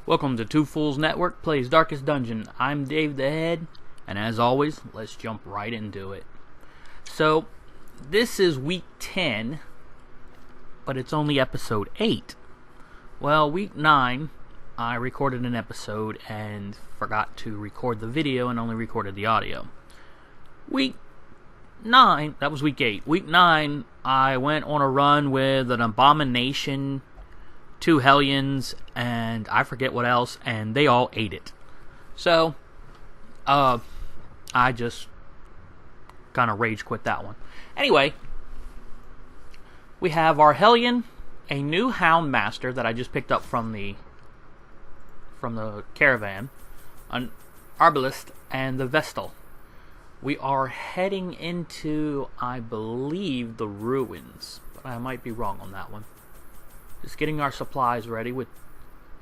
Welcome to Two Fools Network Plays Darkest Dungeon. I'm Dave the Head, and as always, let's jump right into it. So, this is week 10, but it's only episode 8. Well, week 9, I recorded an episode and forgot to record the video and only recorded the audio. Week 9, that was week 8. Week 9, I went on a run with an Abomination, 2 Hellions, and I forget what else, and they all ate it. So, I just kind of rage quit that one. Anyway, we have our Hellion, a new Hound Master that I just picked up from the caravan, an Arbalest, and the Vestal. We are heading into, I believe, the ruins, but I might be wrong on that one. Just getting our supplies ready with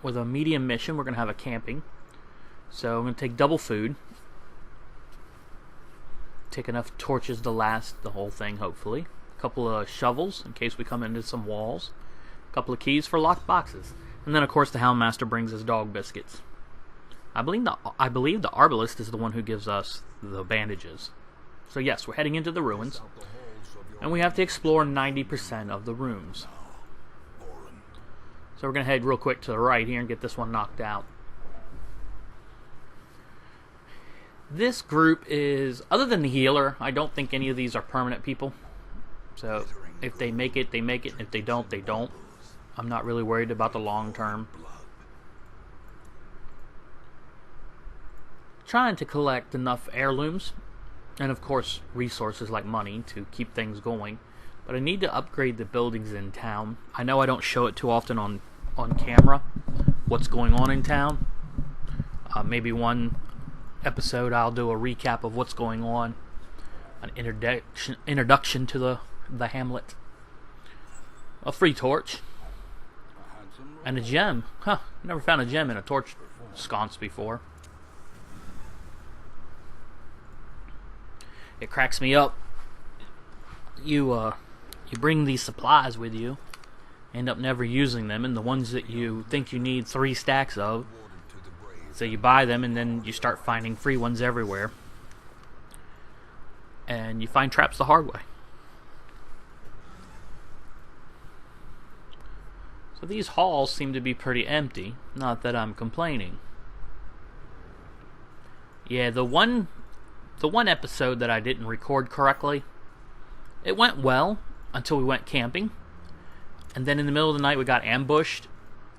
a medium mission. We're going to have a camping. So I'm going to take double food. Take enough torches to last the whole thing, hopefully. A couple of shovels in case we come into some walls. A couple of keys for locked boxes. And then, of course, the Houndmaster brings us dog biscuits. I believe the Arbalest is the one who gives us the bandages. So yes, we're heading into the ruins. And we have to explore 90% of the rooms. So we're going to head real quick to the right here and get this one knocked out. This group is, other than the healer, I don't think any of these are permanent people. So if they make it, they make it. If they don't, they don't. I'm not really worried about the long term. Trying to collect enough heirlooms and of course resources like money to keep things going. But I need to upgrade the buildings in town. I know I don't show it too often on camera, what's going on in town. Maybe one episode I'll do a recap of what's going on. An introduction to the hamlet. A free torch. And a gem. Huh, never found a gem in a torch sconce before. It cracks me up. You bring these supplies with you, end up never using them, and the ones that you think you need 3 stacks of, so you buy them and then you start finding free ones everywhere, and you find traps the hard way. So these halls seem to be pretty empty, not that I'm complaining. Yeah, the one episode that I didn't record correctly, it went well until we went camping, and then in the middle of the night we got ambushed,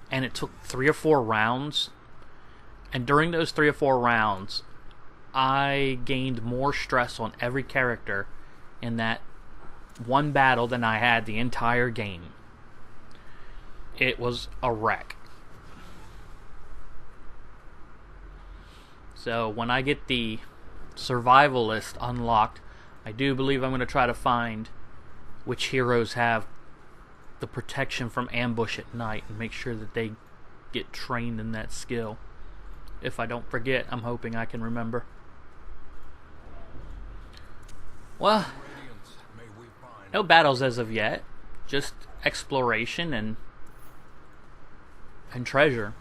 and it took 3 or 4 rounds, and during those 3 or 4 rounds I gained more stress on every character in that one battle than I had the entire game. It was a wreck. So when I get the survivalist unlocked, I do believe I'm going to try to find which heroes have the protection from ambush at night and make sure that they get trained in that skill. If I don't forget, I'm hoping I can remember. Well, no battles as of yet, just exploration and treasure.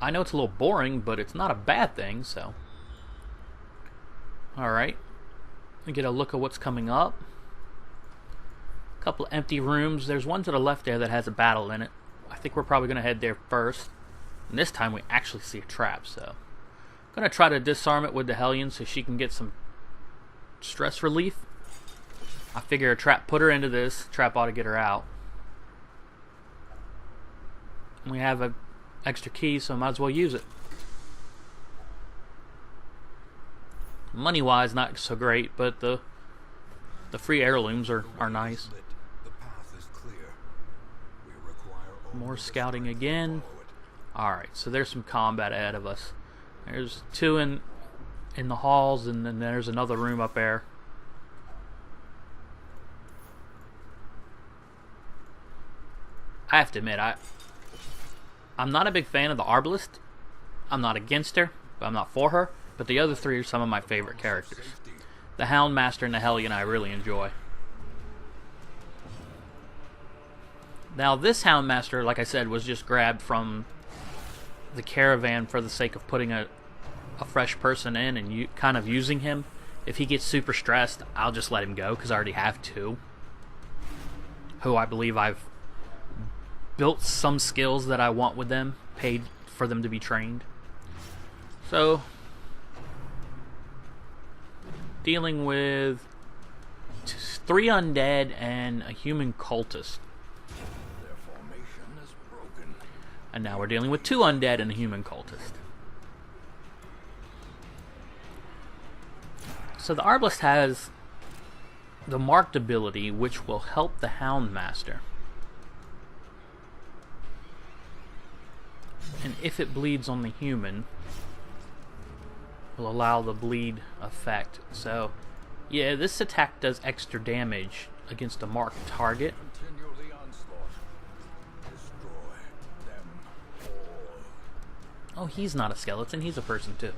I know it's a little boring, but it's not a bad thing, so. Alright, we get a look at what's coming up. A couple of empty rooms. There's one to the left there that has a battle in it. I think we're probably going to head there first. And this time we actually see a trap, so I'm going to try to disarm it with the Hellion so she can get some stress relief. I figure a trap put her into this. Trap ought to get her out. We have an extra key, so I might as well use it. Money-wise, not so great, but the free heirlooms are nice. More scouting again. Alright, so there's some combat ahead of us. There's 2 in the halls, and then there's another room up there. I have to admit, I'm not a big fan of the Arbalest. I'm not against her, but I'm not for her. But the other 3 are some of my favorite characters. The Houndmaster and the Hellion I really enjoy. Now this Houndmaster, like I said, was just grabbed from the caravan for the sake of putting a fresh person in and kind of using him. If he gets super stressed, I'll just let him go because I already have two, who I believe I've built some skills that I want with them, paid for them to be trained. So, dealing with 3 undead and a human cultist. And now we're dealing with 2 undead and a human cultist. So the Arbalest has the marked ability which will help the Houndmaster. And if it bleeds on the human, will allow the bleed effect. So yeah, this attack does extra damage against a marked target. Oh, he's not a skeleton, he's a person too.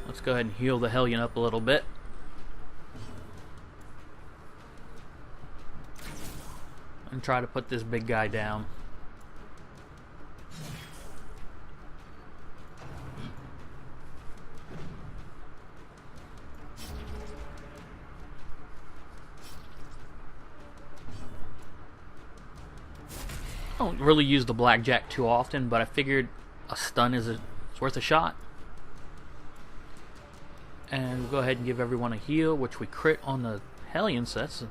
Let's go ahead and heal the Hellion up a little bit. And try to put this big guy down. I don't really use the blackjack too often, but I figured a stun is worth a shot. And we'll go ahead and give everyone a heal, which we crit on the Hellion, so that's a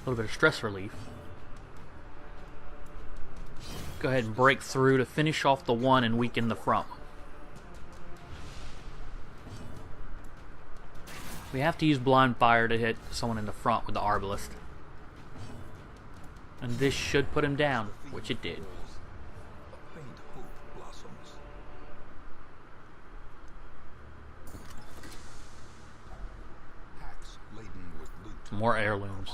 little bit of stress relief. Go ahead and break through to finish off the one and weaken the front. We have to use blind fire to hit someone in the front with the Arbalest. And this should put him down, which it did. More heirlooms.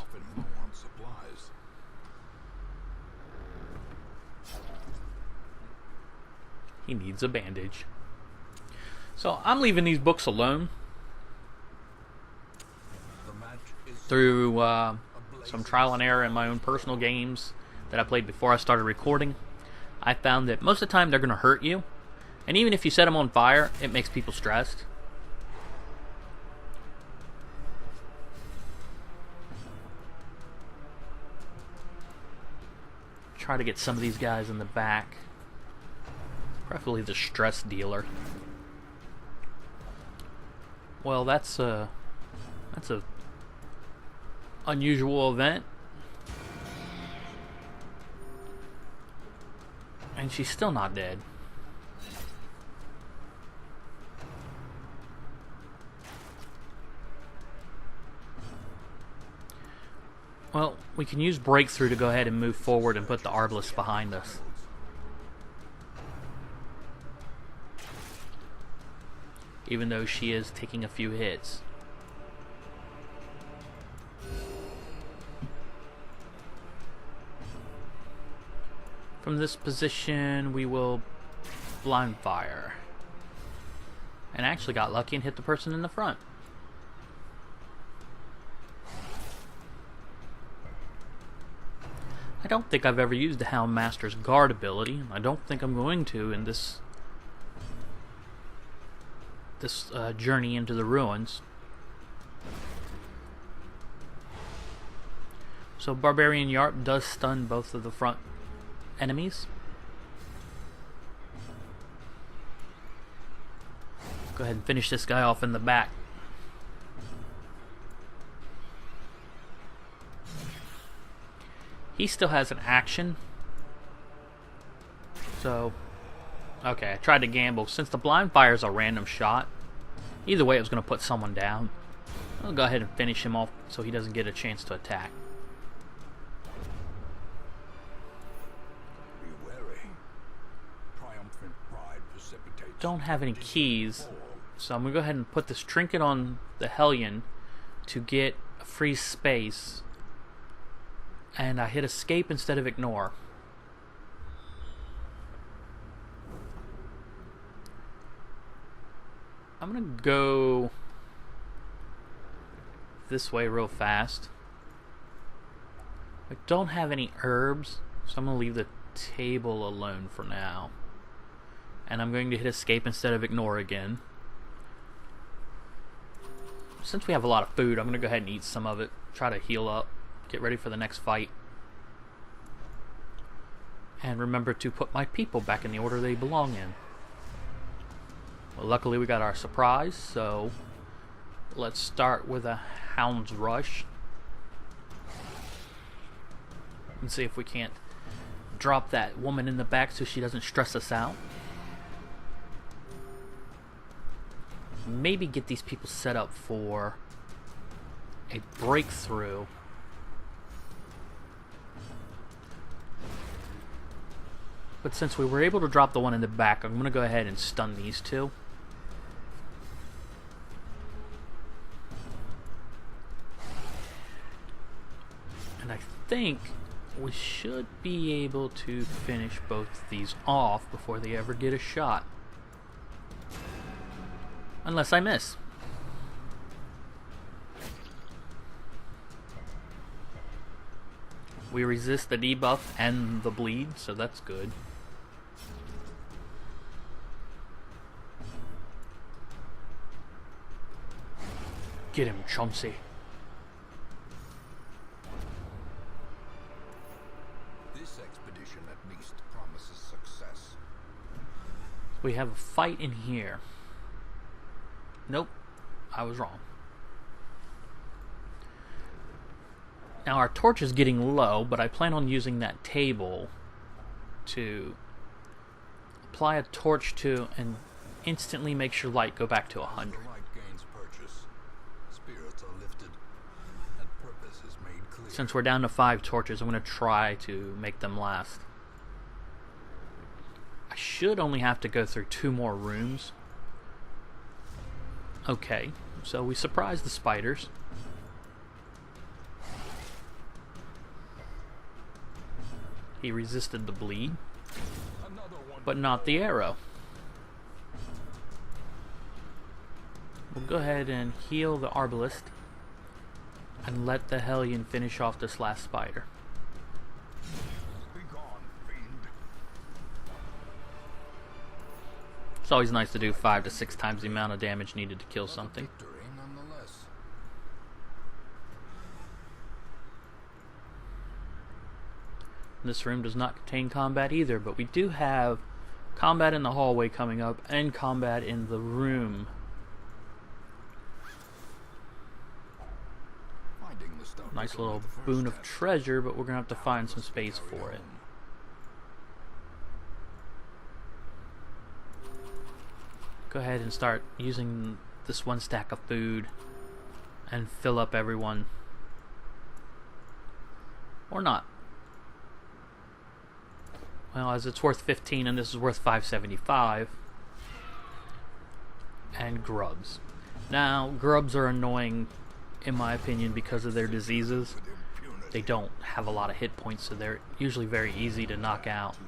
He needs a bandage. So I'm leaving these books alone. Through some trial and error in my own personal games that I played before I started recording, I found that most of the time they're going to hurt you. And even if you set them on fire, it makes people stressed. Try to get some of these guys in the back. Preferably the stress dealer. Well, that's a unusual event. And she's still not dead. Well, we can use breakthrough to go ahead and move forward and put the Arbalest behind us. Even though she is taking a few hits. From this position, we will blind fire. And actually got lucky and hit the person in the front. I don't think I've ever used the Houndmaster's guard ability. I don't think I'm going to in this journey into the ruins. So Barbarian Yarp does stun both of the front enemies. Go ahead and finish this guy off in the back. He still has an action. So, okay, I tried to gamble. Since the blind fire is a random shot, either way it was going to put someone down. I'll go ahead and finish him off so he doesn't get a chance to attack. Be wary. Triumphant pride precipitates. Don't have any keys, so I'm going to go ahead and put this trinket on the Hellion to get a free space. And I hit escape instead of ignore. I'm gonna go this way real fast. I don't have any herbs, so I'm going to leave the table alone for now. And I'm going to hit escape instead of ignore again. Since we have a lot of food, I'm going to go ahead and eat some of it. Try to heal up. Get ready for the next fight. And remember to put my people back in the order they belong in. Well, luckily we got our surprise, so let's start with a Hound's Rush. And see if we can't drop that woman in the back so she doesn't stress us out. Maybe get these people set up for a breakthrough. But since we were able to drop the one in the back, I'm going to go ahead and stun these two. And I think we should be able to finish both these off before they ever get a shot. Unless I miss. We resist the debuff and the bleed, so that's good. Get him, Chauncey. This expedition at least promises success. We have a fight in here. Nope, I was wrong. Now our torch is getting low, but I plan on using that table to apply a torch to and instantly make sure light go back to 100. The light gains purchase. Spirits are lifted, and purpose is made clear. Since we're down to 5 torches, I'm going to try to make them last. I should only have to go through 2 more rooms. Okay, so we surprised the spiders. He resisted the bleed, but not the arrow. We'll go ahead and heal the Arbalest and let the Hellion finish off this last spider. Be gone, fiend. It's always nice to do 5 to 6 times the amount of damage needed to kill something. Victory, nonetheless. This room does not contain combat either, but we do have combat in the hallway coming up and combat in the room. Finding the stone Nice is little only the first boon of step. treasure, but we're going to have to find some space for it. Go ahead and start using this 1 stack of food and fill up everyone. Or not. Well, as it's worth 15 and this is worth 575. And grubs. Now, grubs are annoying in my opinion because of their diseases. With impunity They don't have a lot of hit points, so they're usually very easy to knock out. to the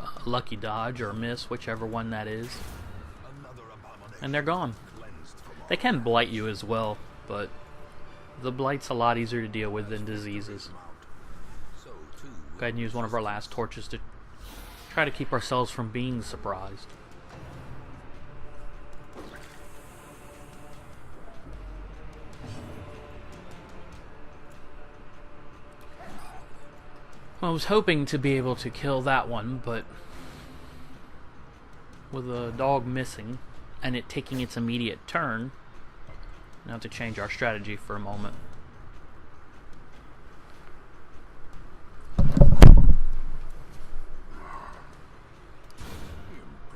pit. Lucky dodge or miss, whichever one that is. Another abomination And they're gone. cleansed from all They can blight you as well, but the blight's a lot easier to deal with than diseases. mount. So too Go ahead and use one of our last torches to try to keep ourselves from being surprised. Well, I was hoping to be able to kill that one, but with a dog missing and it taking its immediate turn, now have to change our strategy for a moment.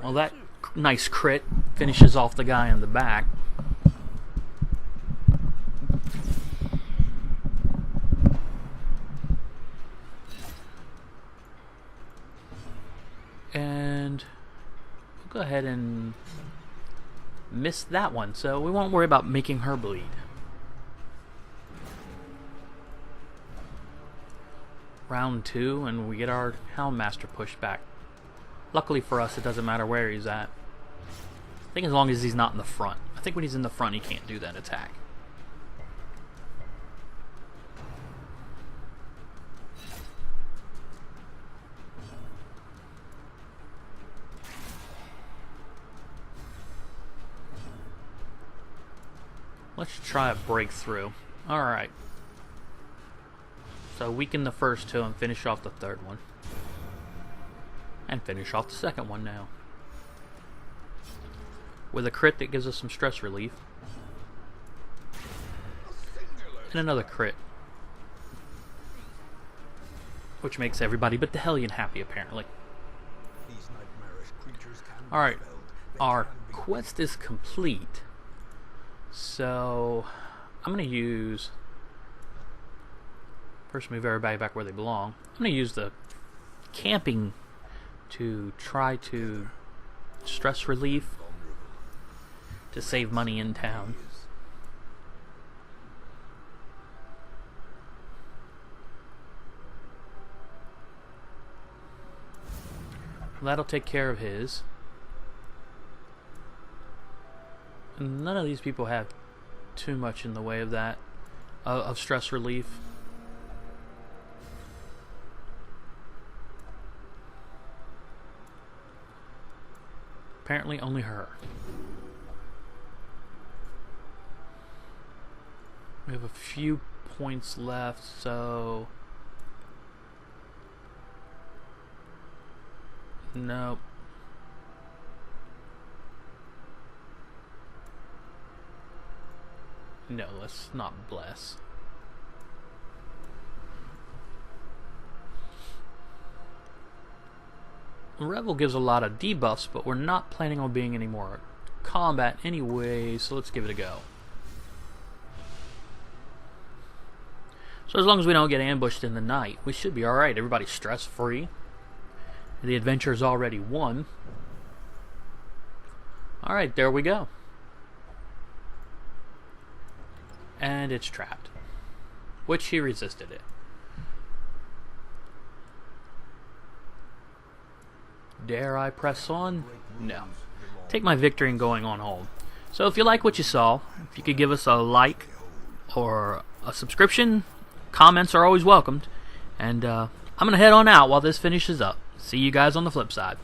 Well, that nice crit finishes off the guy in the back. And we'll go ahead and miss that one, so we won't worry about making her bleed. Round 2, and we get our Houndmaster pushed back. Luckily for us, it doesn't matter where he's at. think as long as he's not in the front. I think when he's in the front, he can't do that attack. Let's try a breakthrough. Alright. So weaken the first two and finish off the third one. And finish off the second one now. With a crit that gives us some stress relief. And another crit. Which makes everybody but the Hellion happy, apparently. Alright. Our quest is complete. So, I'm going to use... First, move everybody back where they belong. I'm going to use the camping to try to stress relief to save money in town. That'll take care of his. None of these people have too much in the way of that, of stress relief. Apparently only her. We have a few points left, so... Nope. No, let's not bless. Revel gives a lot of debuffs, but we're not planning on being any more combat anyway, so let's give it a go. So as long as we don't get ambushed in the night, we should be alright. Everybody's stress-free. The adventure's already won. Alright, there we go. And it's trapped. Which he resisted it. Dare I press on? No. Take my victory and going on home. So if you like what you saw, if you could give us a like or a subscription, comments are always welcomed. And I'm going to head on out while this finishes up. See you guys on the flip side.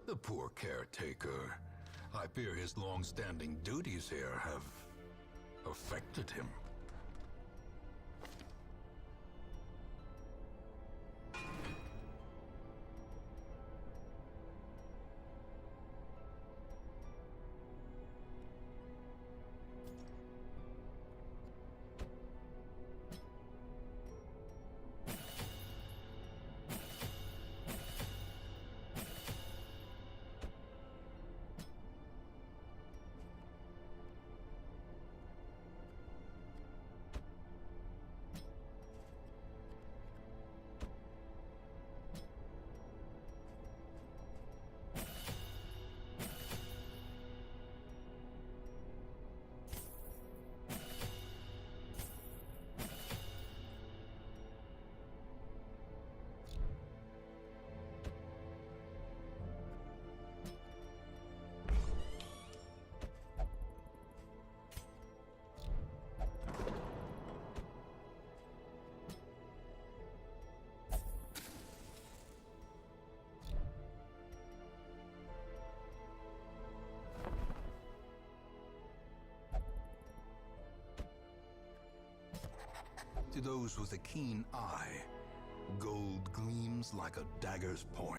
The poor caretaker. I fear his long-standing duties here have affected him. To those with a keen eye, gold gleams like a dagger's point.